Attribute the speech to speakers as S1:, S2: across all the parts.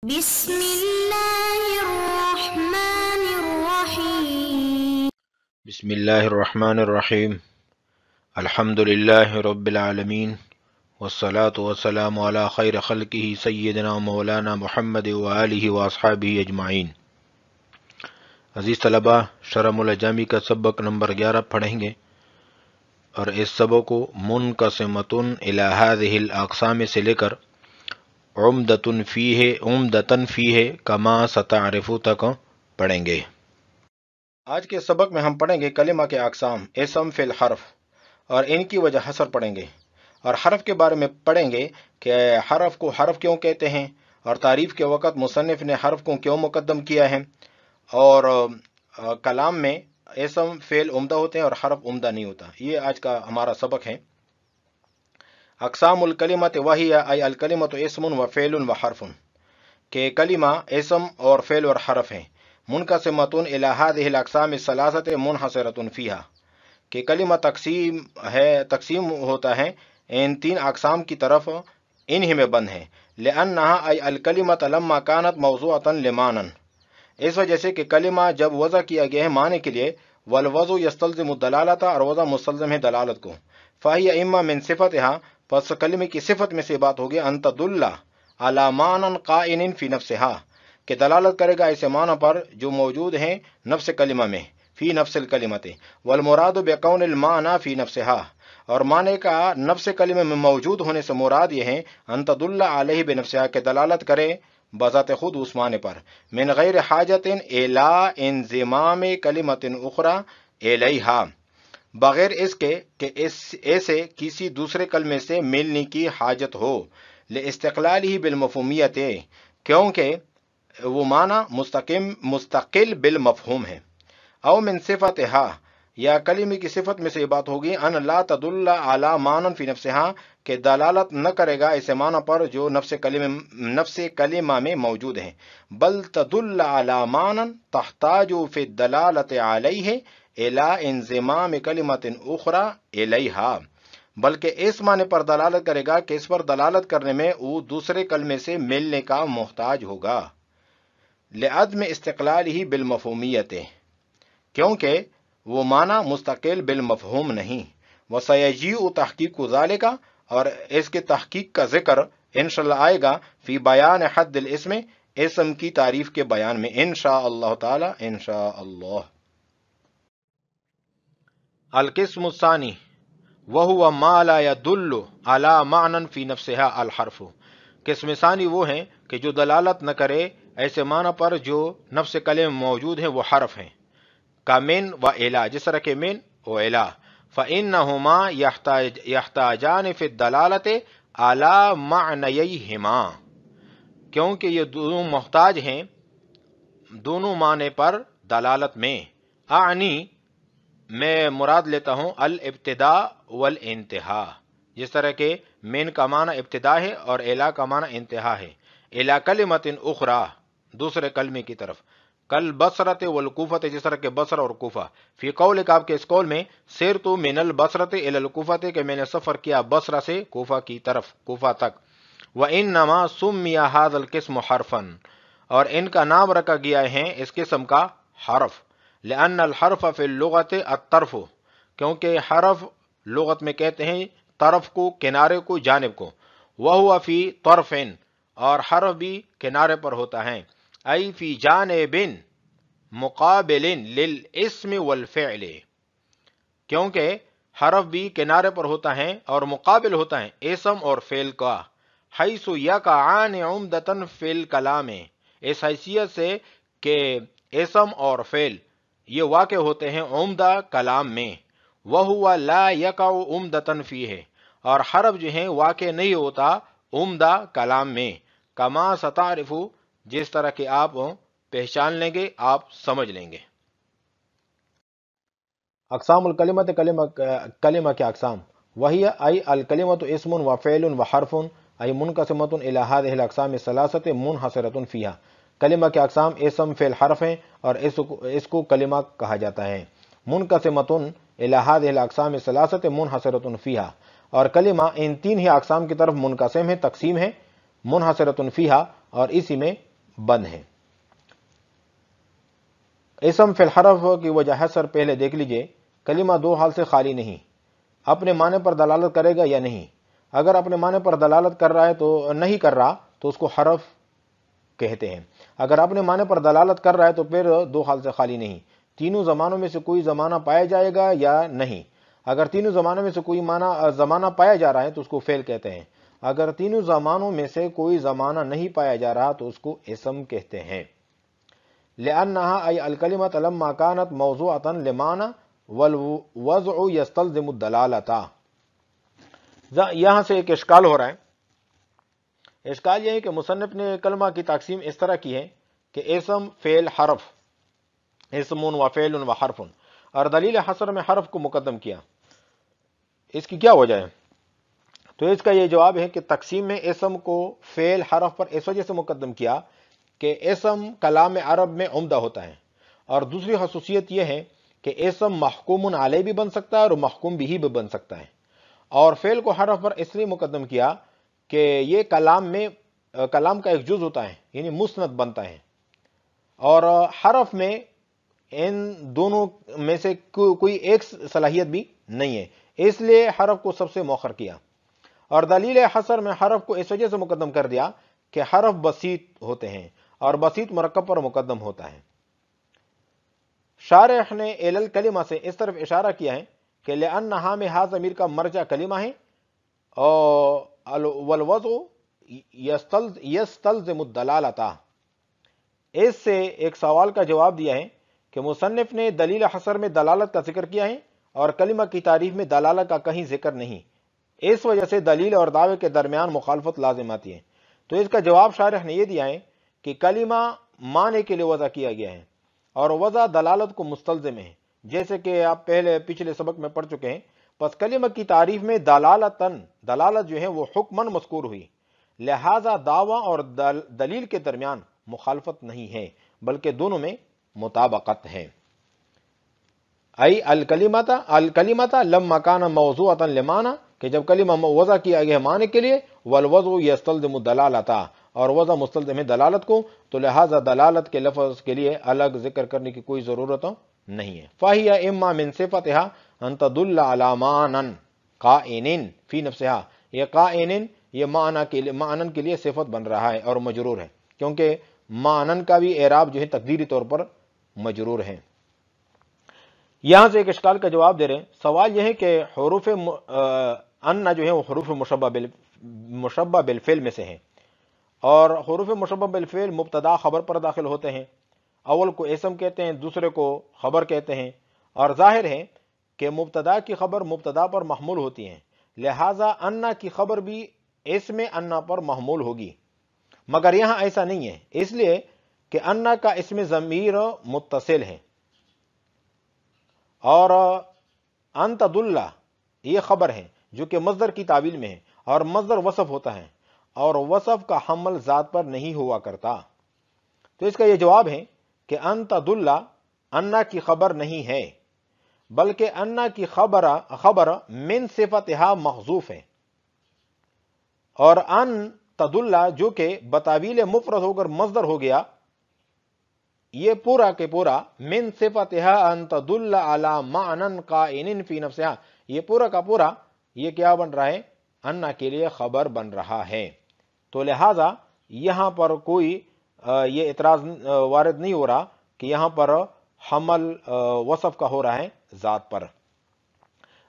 S1: بسم الله الرحمن الرحيم
S2: بسم الله الرحمن الرحيم. الحمد لله رب العالمين، والصلاة والسلام على خير خلقه سيدنا مولانا محمد وآلہ واصحابہ اجمعین۔ عزیز طلباء، شرح الجامی کا سبق نمبر 11 پڑھیں گے، اور اس سبق کو منقسمۃ الی ہذہ الاقسام سے لے کر عمدۃ فیہ کما ستعرف تک پڑھیں گے۔ آج کے سبق میں ہم پڑھیں گے کلمہ کے اقسام، اسم، فعل، حرف، اور ان کی وجہ حصر پڑھیں گے، اور حرف کے بارے میں پڑھیں گے کہ حرف کو حرف کیوں کہتے ہیں، اور تعریف کے وقت مصنف نے حرف کو کیوں مقدم کیا ہے، اور کلام میں اسم فعل عمدہ ہوتے ہیں اور حرف عمدہ نہیں ہوتا۔ یہ آج کا ہمارا سبق ہے۔ اقسام الکلمۃ وہی ای الکلمۃ اسم و فعل و حرف، کہ کلمہ اسم اور فعل اور حرف ہیں۔ منقسمۃ الی ہذہ الاقسام الثلاثۃ منحصرۃ فیہا، کہ کلمہ تقسیم ہوتا ہے ان تین اقسام کی طرف، انہی میں بند ہے۔ لأنہا ای الکلمۃ لما کانت موضوعۃ لمعنی، اس وجہ سے کہ کلمہ جب وضع کیا گیا ہے معنی کے لیے، والوضع یستلزم الدلالۃ، اور وضع مستلزم ہے دلالت کو، فہی اما من صفتھا، پس کلمے کی صفت میں سے بات ہوگی، ان تدل علی معنی قائن فی نفسہا، کہ دلالت کرے گا ایسے معنی پر جو موجود ہیں نفس کلمہ میں، فی نفس الکلمۃ، والمراد بکون المعنی فی نفسہا، اور معنی کا نفس کلمہ میں موجود ہونے سے مراد یہ ہے ان تدل علیہ بنفسہا، کہ دلالت کرے بذات خود اس معنی پر، من غیر حاجت الی انضمام کلمۃ اخری الیہا، بغیر اس کے کہ ایسے کسی دوسرے کلمے سے ملنے کی حاجت ہو، لاستقلالہ بالمفہومیت، کیونکہ وہ معنی مستقل بالمفہوم ہے، او من صفتھا، یا کلمے کی صفت میں سے یہ بات ہوگی، ان لا تدل علی معنی فی نفسہا، کہ دلالت نہ کرے گا ایسے معنی پر جو نفس کلمہ میں موجود ہیں، بل تدل علی معنی تحتاج فی الدلالۃ علیہ الی انضمام کلمۃ اخری الیہا، بلکہ اس معنی پر دلالت کرے گا کہ اس پر دلالت کرنے میں وہ دوسرے کلمے سے ملنے کا محتاج ہوگا، لعدم استقلالہ بالمفہومیت، کیونکہ وہ معنی مستقل بالمفہوم نہیں، وسیجیء تحقیق ذالک، اور اس کے تحقیق کا ذکر انشاءاللہ آئے گا، فی بیان حد الاسم، اسم کی تعریف کے بیان میں، انشاءاللہ تعالی انشاءاللہ۔ القسم الثانی وہو ما لا يدل علی معنی فی نفسہا الحرف، قسم ثانی وہ ہیں کہ جو دلالت نہ کرے ایسے معنی پر جو نفس کلمہ موجود ہیں، وہ حرف ہیں، کا من و الا، جس طرح کہ من و الا، فإنہما یحتاجان فی الدلالۃ علی معنیہما، کیونکہ یہ دونوں محتاج ہیں دونوں معنی پر دلالت میں، اعنی، میں مراد لیتا ہوں الابتداء والانتہا، جس طرح کہ من کا معنی ابتدا ہے اور الا کا معنی انتہا ہے، الی کلمۃ اخری، دوسرے کلمے کی طرف، کل بصرت والکوفۃ، جس طرح کہ بصرہ اور کوفہ، فی قولک، آپ کے اس قول میں، سرت من البصرۃ الی الکوفۃ، کہ میں نے سفر کیا بصرہ سے کوفہ کی طرف، کوفہ تک، وانما سمی ھذا القسم حرفا، اور ان کا نام رکھا گیا ہے اس قسم کا حرف، لأن الحرف فی اللغت الطرف، کیونکہ حرف لغت میں کہتے ہیں طرف کو، کنارے کو، جانب کو، وہو فی طرف، اور حرف بھی کنارے پر ہوتا ہے، ای فی جانب مقابل للاسم والفعل، کیونکہ حرف بھی کنارے پر ہوتا ہے اور مقابل ہوتا ہے اسم اور فعل کا، حیث یقعان عمدۃ فی الکلام، اس حیثیت سے کہ اسم اور فعل یہ واقع ہوتے ہیں عمدہ کلام میں، وہو لا یقع عمدۃ فیہ، اور حرف جو ہیں واقع نہیں ہوتا عمدہ کلام میں، کما ستعرف، جس طرح کہ آپ پہچان لیں گے، آپ سمجھ لیں گے۔ اقسام الکلمۃ، کلمہ کے اقسام، وہی ای الکلمۃ اسم و فعل و حرف، ای منقسمۃ الی ھذہ الاقسام الثلاثۃ منحصرۃ فیہا، کلمہ کے اقسام اسم، فعل، حرف ہیں، اور اس کو کلمہ کہا جاتا ہے۔ منقسمۃ الی ھذہ الاقسام الثلاثۃ منحصرۃ فیہا، اور کلمہ ان تین ہی اقسام کی طرف منقسم ہے، تقسیم ہے، منحصرۃ فیہا، اور اسی میں بند ہیں۔ اسم فی الحرف کی وجہ حسر پہلے دیکھ لیجئے، کلمہ دو حال سے خالی نہیں، اپنے معنی پر دلالت کرے گا یا نہیں۔ اگر اپنے معنی پر دلالت کر رہا ہے تو نہیں کر رہا تو اس کو حرف کہتے ہیں۔ اگر اپنے معنی پر دلالت کر رہا ہے تو پھر دو حال سے خالی نہیں، تینوں زمانوں میں سے کوئی زمانہ پایا جائے گا یا نہیں۔ اگر تینوں زمانوں میں سے کوئی زمانہ پایا جا رہا ہے تو اس کو فعل کہتے ہیں، اگر تینوں زمانوں میں سے کوئی زمانہ نہیں پایا جا رہا تو اس کو اسم کہتے ہیں۔ لأنها أي الكلمة لما كانت موضوعة لمعنى والوضع يستلزم الدلالة۔ یہاں سے ایک اشکال ہو رہا ہے۔ اشکال یہ ہے کہ مصنف نے کلمہ کی تقسیم اس طرح کی ہے کہ اسم، فعل، حرف، اسم و فعل و حرف، اور دلیل حصر میں حرف کو مقدم کیا۔ اس کی کیا وجہ ہے؟ تو اس کا یہ جواب ہے کہ تقسیم میں اسم کو فعل، حرف پر اس وجہ سے مقدم کیا کہ اسم کلام عرب میں عمدہ ہوتا ہے، اور دوسری خصوصیت یہ ہے کہ اسم محکوم علیہ بھی بن سکتا ہے اور محکوم بھی بن سکتا ہے، اور فعل کو حرف پر اس لیے مقدم کیا کہ یہ کلام کا ایک جز ہوتا ہے، یعنی مسند بنتا ہے، اور حرف میں ان دونوں میں سے کوئی ایک صلاحیت بھی نہیں ہے، اس لیے حرف کو سب سے مؤخر کیا۔ اور دلیل حصر میں حرف کو اس وجہ سے مقدم کر دیا کہ حرف بسیط ہوتے ہیں اور بسیط مرکب پر مقدم ہوتا ہے۔ شارح نے الی الکلمہ سے اس طرف اشارہ کیا ہے کہ لأنہا میں ہا ضمیر کا مرجع کلمہ ہے، اور والوضع یستلزم الدلالۃ۔ اس سے ایک سوال کا جواب دیا ہے کہ مصنف نے دلیل حصر میں دلالت کا ذکر کیا ہے اور کلمہ کی تعریف میں دلالت کا کہیں ذکر نہیں، اس وجہ سے دلیل اور دعوے کے درمیان مخالفت لازم آتی ہے۔ تو اس کا جواب شارح نے یہ دیا ہے کہ کلمہ معنی کے لیے وضع کیا گیا ہے اور وضع دلالت کو مستلزم ہے، جیسے کہ آپ پچھلے سبق میں پڑھ چکے ہیں۔ پس کلمہ کی تعریف میں دلالت جو ہے وہ حکمن مذکور ہوئی، لہذا دعویٰ اور دلیل کے درمیان مخالفت نہیں ہے بلکہ دونوں میں مطابقت ہے۔ ای الکلمۃ لما کان موضوعۃ لمعنی، کہ جب کلمہ وضع کیا گیا معنی کے لیے، والوضع یستلزم الدلالۃ، اور وضع مستلزم ہے دلالت کو، تو لہذا دلالت کے لفظ کے لیے الگ ذکر کرنے کی کوئی ضرورت نہیں ہے۔ فَهِيَ إِمَّا مِن صِفَتِهَا أَن تَدُلَّ عَلَى مَعْنًى قَائِنٍ فِي نَفْسِهَا، یہ قائن یہ معنن کے لیے صفت بن رہا ہے اور مجرور ہے، کیونکہ معنن کا بھی اعراب جو ہے تقدیری طور پر مجرور ہے۔ یہاں سے ایک اشکال کا جواب دے رہے ہیں۔ سوال یہ ہے کہ حروف ان جو ہے وہ حروف مشبہ بالفعل میں سے ہیں، اور حروف مشبہ بالفعل مبتدا خبر پر داخل ہوتے ہیں، اول کو اسم کہتے ہیں، دوسرے کو خبر کہتے ہیں، اور ظاہر ہے کہ مبتدا کی خبر مبتدا پر محمول ہوتی ہیں، لہذا انا کی خبر بھی اسم انا پر محمول ہوگی، مگر یہاں ایسا نہیں ہے، اس لیے کہ انا کا اسم ضمیر متصل ہے، اور ان تدل یہ خبر ہے جو کہ مصدر کی تعویل میں ہے، اور مصدر وصف ہوتا ہے، اور وصف کا حمل ذات پر نہیں ہوا کرتا۔ تو اس کا یہ جواب ہے کہ ان تدل انا کی خبر نہیں ہے، بلکہ انا کی خبر من صفتها محذوف ہے، اور ان تدل جو کہ بتاویل مفرد ہو کر مصدر ہو گیا، یہ پورا کے پورا من صفتها ان تدل علی معنی قائن فی نفسها، یہ پورا کا پورا یہ کیا بن رہا ہے؟ انا کے لیے خبر بن رہا ہے۔ تو لہذا یہاں پر کوئی یہ اعتراض وارد نہیں ہو رہا کہ یہاں پر حمل وصف کا ہو رہا ہے ذات پر۔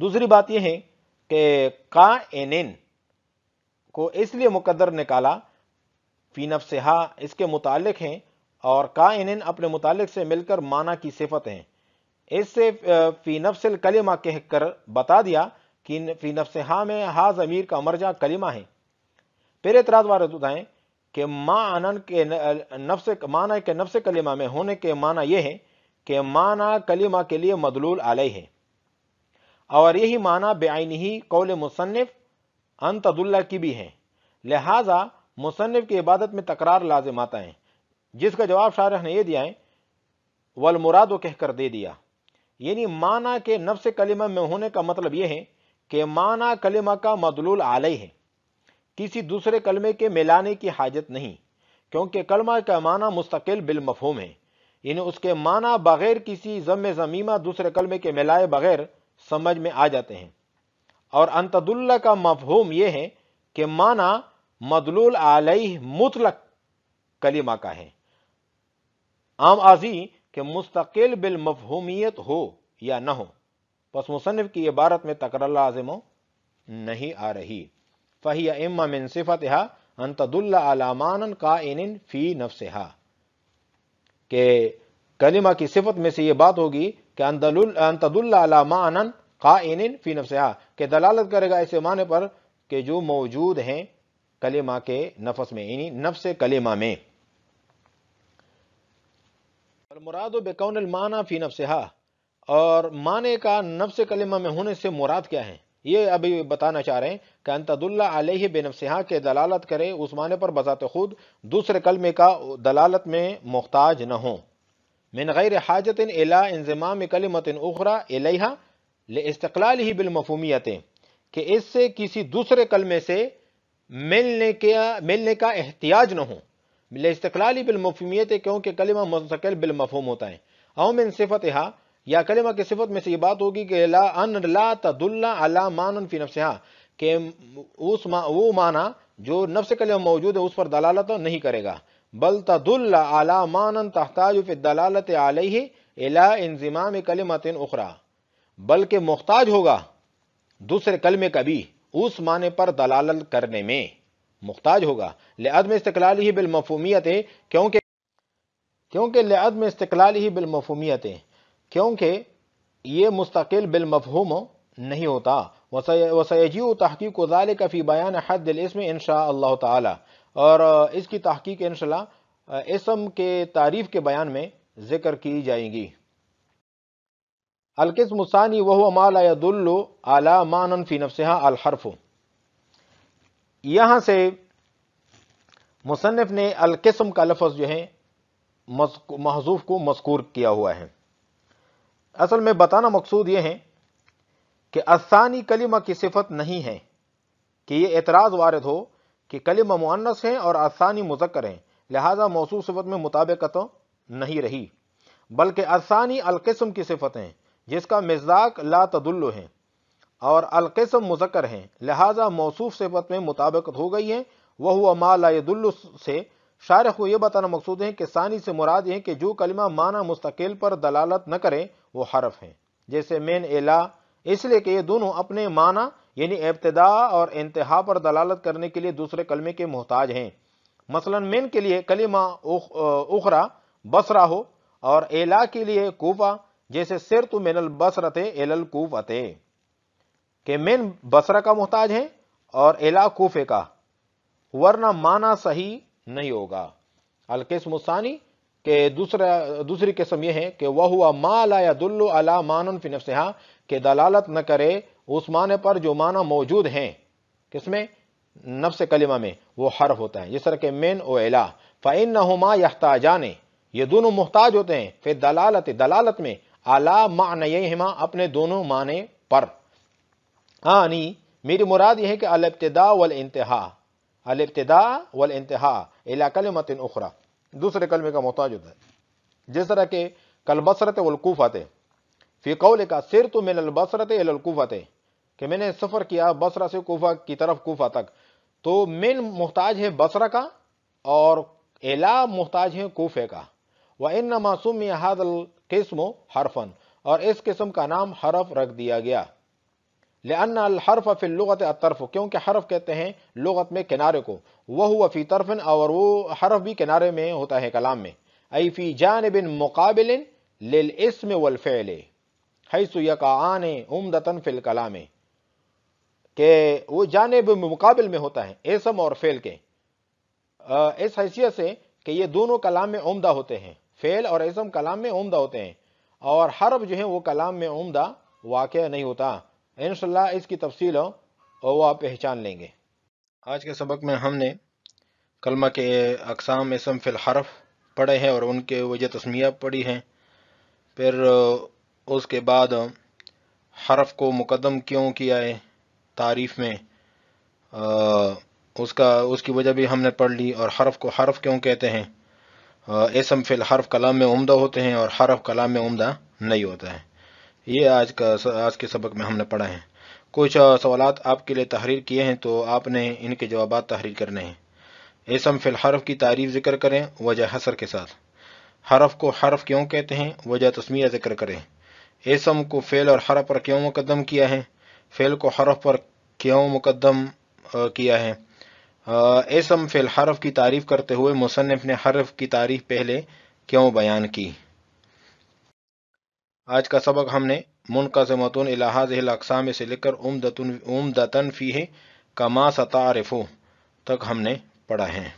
S2: دوسری بات یہ ہے کہ قائن کو اس لیے مقدر نکالا فی نفسہا، اس کے متعلق ہیں، اور قائن اپنے متعلق سے مل کر معنی کی صفت ہیں، اس سے فی نفس الکلمہ کہہ کر بتا دیا کہ فی نفسہا میں ہا ضمیر کا مرجع کلمہ ہے۔ پھر اعتراض وارد ہوتا ہے کہ معنی کے نفس کلمہ میں ہونے کے معنی یہ ہے کہ معنی کلمہ کے لیے مدلول علیہ ہے، اور یہی معنی بعینہ قول مصنف ان تدل کی بھی ہے، لہذا مصنف کی عبادت میں تکرار لازم آتا ہے، جس کا جواب شارح نے یہ دیا ہے والمراد کہہ کر دے دیا، یعنی معنی کے نفس کلمہ میں ہونے کا مطلب یہ ہے کہ معنی کلمہ کا مدلول علیہ ہے، کسی دوسرے کلمے کے ملانے کی حاجت نہیں، کیونکہ کلمہ کا معنی مستقل بالمفہوم ہے، یعنی اس کے معنی بغیر کسی ضم ضمیمہ دوسرے کلمے کے ملائے بغیر سمجھ میں آ جاتے ہیں۔ اور ان تدل کا مفہوم یہ ہے کہ معنی مدلول علیہ مطلق کلمہ کا ہے، عام ازی کہ مستقل بالمفہومیت ہو یا نہ ہو۔ پس مصنف کی عبارت میں تکرار لازم نہیں آ رہی۔ فہی اما من صفتھا ان تدل علی معنی کائن فی نفسھا، کہ کلمہ کی صفت میں سے یہ بات ہوگی کہ ان تدل علی معنی قائن فی نفسھا، کہ دلالت کرے گا ایسے معنی پر کہ جو موجود ہیں کلمہ کے نفس میں، یعنی نفس کلمہ میں۔ المراد بکون المعنی فی نفسھا، اور معنی کا نفس کلمہ میں ہونے سے مراد کیا ہے، یہ ابھی بتانا چاہ رہے ہیں کہ ان تدل علیہ بنفسھا، کے دلالت کرے اس معنی پر بذات خود دوسرے کلمے کا دلالت میں محتاج نہ ہو، من غیر حاجت الی انضمام کلمۃ اخری الیہا لاستقلالہ بالمفہومیت، کہ اس سے کسی دوسرے کلمے سے ملنے کا احتیاج نہ ہو، لاستقلالی بالمفہومیت، کیونکہ کلمہ مستقل بالمفہوم ہوتا ہے، او من صفتھا، یا کلمہ کی صفت میں سے یہ بات ہوگی کہ لا تدل علی معنی فی نفسھا، کہ وہ معنی جو نفس کلمہ موجود ہے اس پر دلالت نہیں کرے گا، بل تدل علی معنی تحتاج فی الدلالۃ علیہ الی انضمام کلمۃ اخری، بلکہ محتاج ہوگا دوسرے کلمے کا بھی اس معنی پر دلالت کرنے میں محتاج ہوگا، لعدم استقلالہ بالمفہومیت، کیونکہ لعدم استقلالہ بالمفہومیت، کیونکہ یہ مستقل بالمفہوم نہیں ہوتا۔ وسیجیء تحقیق ذلک فی بیان حد الاسم انشاء اللہ تعالی، اور اس کی تحقیق انشاءاللہ اسم کے تعریف کے بیان میں ذکر کی جائیں گی۔ القسم الثانی وهو ما لا يدل على معنى في نفسها الحرف، یہاں سے مصنف نے القسم کا لفظ جو ہے محذوف کو مذکور کیا ہوا ہے۔ اصل میں بتانا مقصود یہ ہے کہ الثانی کلمہ کی صفت نہیں ہے، کہ یہ اعتراض وارد ہو کہ کلمہ مؤنث ہے اور الثانی مذکر ہے، لہذا موصوف صفت میں مطابقت نہیں رہی، بلکہ الثانی القسم کی صفت ہے جس کا مصداق لا تدل ہے، اور القسم مذکر ہے، لہذا موصوف صفت میں مطابقت ہو گئی ہے۔ وہو ما لا يدل سے شارح کو یہ بتانا مقصود ہے کہ ثانی سے مراد یہ ہے کہ جو کلمہ معنی مستقل پر دلالت نہ کرے وہ حرف ہے، جیسے من الا، اس لیے کہ یہ دونوں اپنے معنی یعنی ابتدا اور انتہا پر دلالت کرنے کے لیے دوسرے کلمے کے محتاج ہیں۔ مثلا من کے لیے کلمہ اخرى بصرہ ہو، اور الا کے لیے کوفہ، جیسے سرت من البصرۃ الی الکوفۃ، کہ من بصرہ کا محتاج ہے اور الا کوفے کا، ورنہ معنی صحیح نہیں ہوگا۔ القسم الثانی، کہ دوسری قسم یہ ہے کہ وہو ما لا يدل علی معنی فی نفسھا، کہ دلالت نہ کرے اس معنی پر جو معنی موجود ہیں کس میں، نفس کلمہ میں، وہ حرف ہوتا ہے، جس طرح کہ من و الا، فانہما یحتاجان، یہ دونوں محتاج ہوتے ہیں، فی دلالت میں، اعلی معنیہما، اپنے دونوں معنی پر۔ آنی، میری مراد یہ ہے کہ الابتداء والانتہا الی کلمۃ اخری، دوسرے کلمے کا محتاج ہوتا ہے، جس طرح کہ کالبصرۃ والکوفۃ، فی قولک سرت من البصرۃ الی الکوفۃ، کہ میں نے سفر کیا بصرہ سے کوفہ کی طرف، کوفہ تک، تو من محتاج ہے بصرہ کا اور الی محتاج ہے کوفے کا۔ وانما سمی ھذا القسم حرفا، اور اس قسم کا نام حرف رکھ دیا گیا، لأن الحرف فی اللغت الطرف، کیونکہ حرف کہتے ہیں لغت میں کنارے کو، وہو فی طرف، اور وہ حرف بھی کنارے میں ہوتا ہے کلام میں، ای فی جانب مقابل للاسم والفعل حیث یقعان عمدۃ فی الکلام، کہ وہ جانب مقابل میں ہوتا ہے اسم اور فعل کے، اس حیثیت سے کہ یہ دونوں کلام میں عمدہ ہوتے ہیں، فعل اور اسم کلام میں عمدہ ہوتے ہیں، اور حرف جو ہے وہ کلام میں عمدہ واقع نہیں ہوتا۔ انشاءاللہ اس کی تفصیل وہ آپ پہچان لیں گے۔ آج کے سبق میں ہم نے کلمہ کے اقسام اسم فی الحرف پڑھے ہیں اور ان کے وجہ تسمیہ پڑھی ہیں، پھر اس کے بعد حرف کو مقدم کیوں کیا ہے تعریف میں، اس کی وجہ بھی ہم نے پڑھ لی، اور حرف کو حرف کیوں کہتے ہیں، اسم فی الحرف کلام میں عمدہ ہوتے ہیں اور حرف کلام میں عمدہ نہیں ہوتا ہے۔ یہ آج کے سبق میں ہم نے پڑھا ہے۔ کچھ سوالات آپ کے لیے تحریر کیے ہیں، تو آپ نے ان کے جوابات تحریر کرنے ہیں۔ اسم فی الحرف کی تعریف ذکر کریں وجہ حصر کے ساتھ۔ حرف کو حرف کیوں کہتے ہیں، وجہ تسمیہ ذکر کریں۔ اسم کو فعل اور حرف پر کیوں مقدم کیا ہے، فعل کو حرف پر کیوں مقدم کیا ہے۔ اسم فی الحرف کی تعریف کرتے ہوئے مصنف نے حرف کی تعریف پہلے کیوں بیان کی۔ آج کا سبق ہم نے منقسمۃ الی ہذہ الاقسام سے لے کر عمدۃ فیہ کما ستعرف تک ہم نے پڑھا ہے۔